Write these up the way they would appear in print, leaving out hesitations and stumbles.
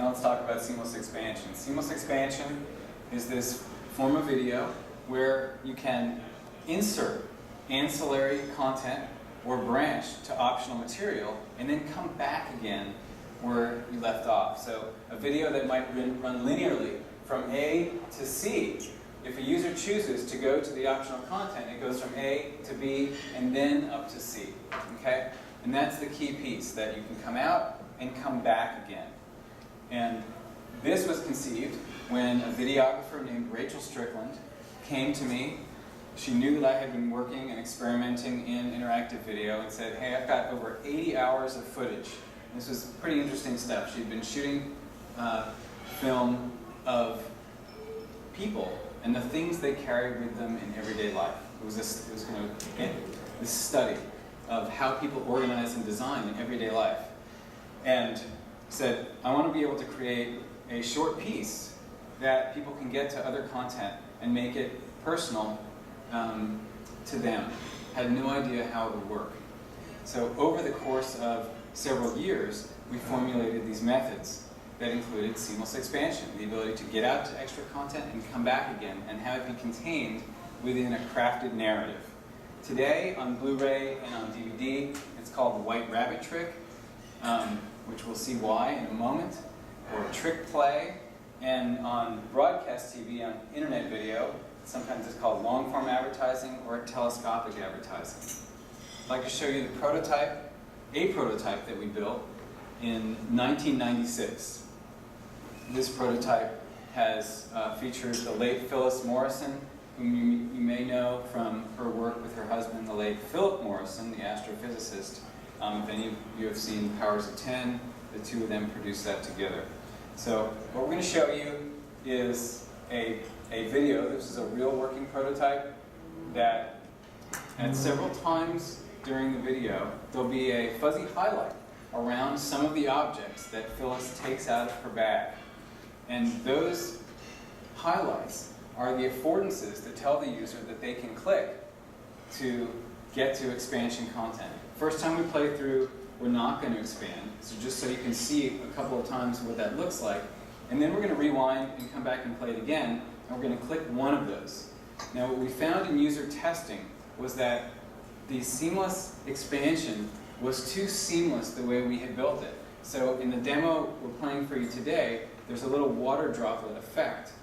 Now let's talk about seamless expansion. Seamless expansion is this form of video where you can insert ancillary content or branch to optional material and then come back again where you left off. So a video that might run linearly from A to C. If a user chooses to go to the optional content, it goes from A to B and then up to C. Okay? And that's the key piece, that you can come out and come back again. And this was conceived when a videographer named Rachel Strickland came to me. She knew that I had been working and experimenting in interactive video and said, hey, I've got over 80 hours of footage. This was pretty interesting stuff. She'd been shooting film of people and the things they carried with them in everyday life. It was kind of this study of how people organize and design in everyday life. And said, I want to be able to create a short piece that people can get to other content and make it personal to them. Had no idea how it would work. So over the course of several years, we formulated these methods that included seamless expansion, the ability to get out to extra content and come back again and have it be contained within a crafted narrative. Today, on Blu-ray and on DVD, it's called the White Rabbit trick, which we'll see why in a moment, or trick play, and on broadcast TV, on internet video, sometimes it's called long-form advertising or telescopic advertising. I'd like to show you the prototype, a prototype that we built in 1996. This prototype has features the late Phyllis Morrison, whom you may know from her work with her husband, the late Philip Morrison, the astrophysicist. If any of you have seen Powers of 10, the two of them produced that together. So what we're going to show you is a video. This is a real working prototype that at several times during the video, there'll be a fuzzy highlight around some of the objects that Phyllis takes out of her bag. And those highlights are the affordances that tell the user that they can click to get to expansion content. First time we play through, we're not going to expand. So just so you can see a couple of times what that looks like. And then we're going to rewind and come back and play it again. And we're going to click one of those. Now what we found in user testing was that the seamless expansion was too seamless the way we had built it. So in the demo we're playing for you today, there's a little water droplet effect,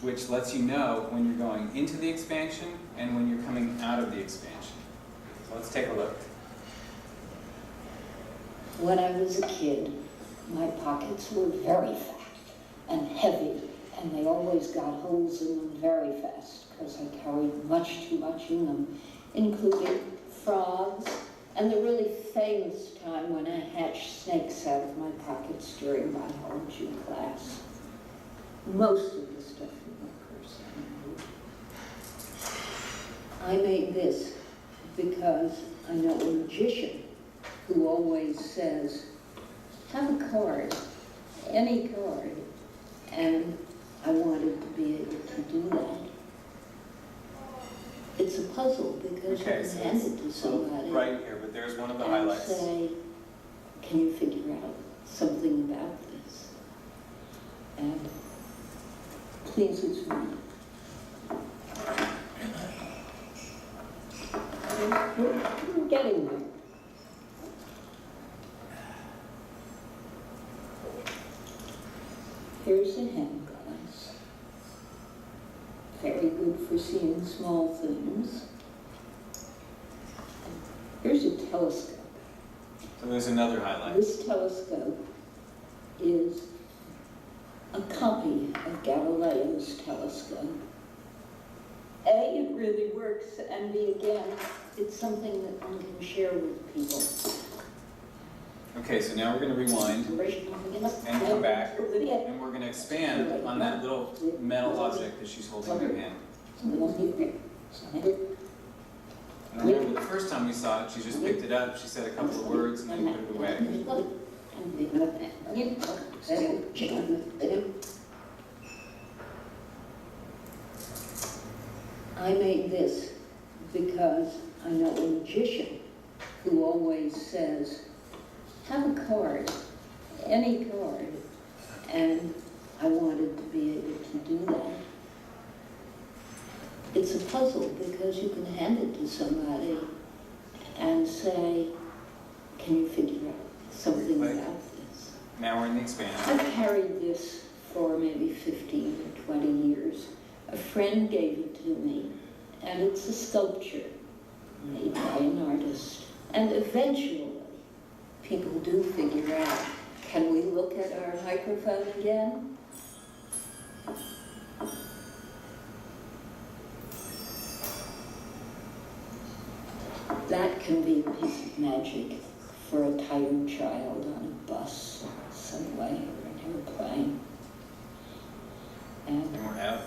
which lets you know when you're going into the expansion and when you're coming out of the expansion. So let's take a look. When I was a kid, my pockets were very fat and heavy, and they always got holes in them very fast because I carried much too much in them, including frogs and the really famous time when I hatched snakes out of my pockets during my home gym class. Most of the stuff in my purse I made this because I know a magician who always says, have a card, any card, and I wanted to be able to do that. It's a puzzle because you can hand it to somebody. Right here, but there's one of the highlights. And say, can you figure out something about this? And pleases me. We're getting there. Here's a hand glass. Very good for seeing small things. Here's a telescope. So there's another highlight. This telescope is a copy of Galileo's telescope. A, it really works, and B, again, it's something that one can share with people. Okay, so now we're going to rewind and come back, and we're going to expand on that little metal object that she's holding in her hand. And I remember the first time we saw it, she just picked it up, she said a couple of words, and then put it away. I made this because I know a magician who always says, have a card, any card, and puzzle because you can hand it to somebody and say, can you figure out something Like, about this? Now we're in the expansion. I've carried this for maybe 15 or 20 years. A friend gave it to me, and it's a sculpture made by an artist. And eventually, people do figure out, can we look at our microphone again? That can be a piece of magic for a tired child on a bus, or subway, or an airplane. And And we're out.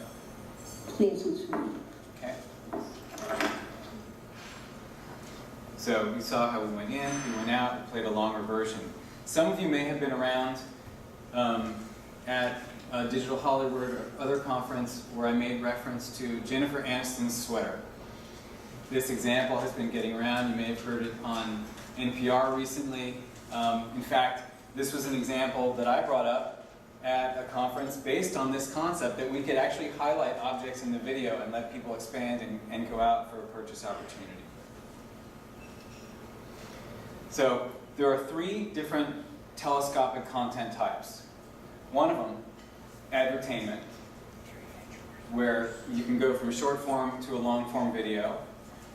pleases me. Okay. So we saw how we went in, we went out, we played a longer version. Some of you may have been around at Digital Hollywood or other conference where I made reference to Jennifer Aniston's sweater. This example has been getting around. You may have heard it on NPR recently. In fact, this was an example that I brought up at a conference based on this concept that we could actually highlight objects in the video and let people expand and go out for a purchase opportunity. So there are 3 different telescopic content types. One of them, advertainment, where you can go from short form to a long form video.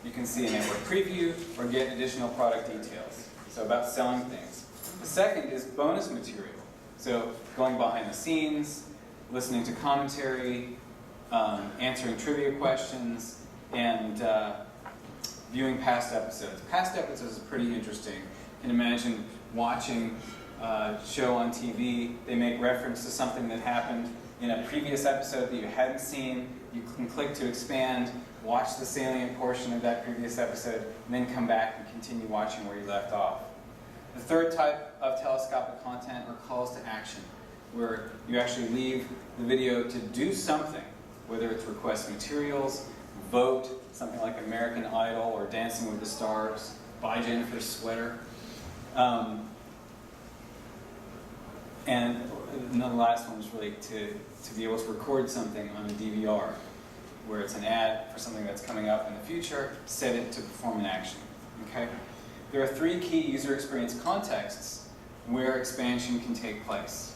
You can see a network preview or get additional product details. So about selling things. The second is bonus material. So going behind the scenes, listening to commentary, answering trivia questions, and viewing past episodes. Past episodes is pretty interesting. You can imagine watching a show on TV. They make reference to something that happened in a previous episode that you hadn't seen. You can click to expand, watch the salient portion of that previous episode, and then come back and continue watching where you left off. The third type of telescopic content are calls to action, where you actually leave the video to do something, whether it's request materials, vote, something like American Idol or Dancing with the Stars, buy Jennifer's sweater. And the last one is really to be able to record something on a DVR, where it's an ad for something that's coming up in the future, set it to perform an action. Okay? There are 3 key user experience contexts where expansion can take place.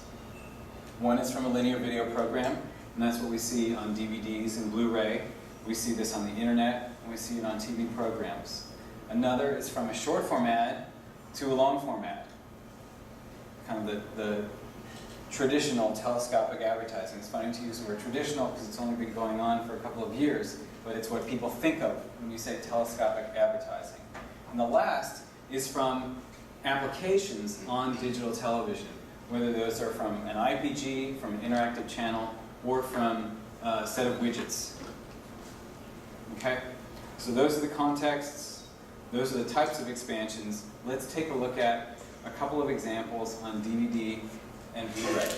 One is from a linear video program, and that's what we see on DVDs and Blu-ray. We see this on the internet, and we see it on TV programs. Another is from a short form ad to a long form ad. Kind of the traditional telescopic advertising. It's funny to use the word traditional because it's only been going on for a couple of years, but it's what people think of when you say telescopic advertising. And the last is from applications on digital television, whether those are from an IPG, from an interactive channel, or from a set of widgets. Okay? So those are the contexts, those are the types of expansions. Let's take a look at a couple of examples on DVD and Blu-ray.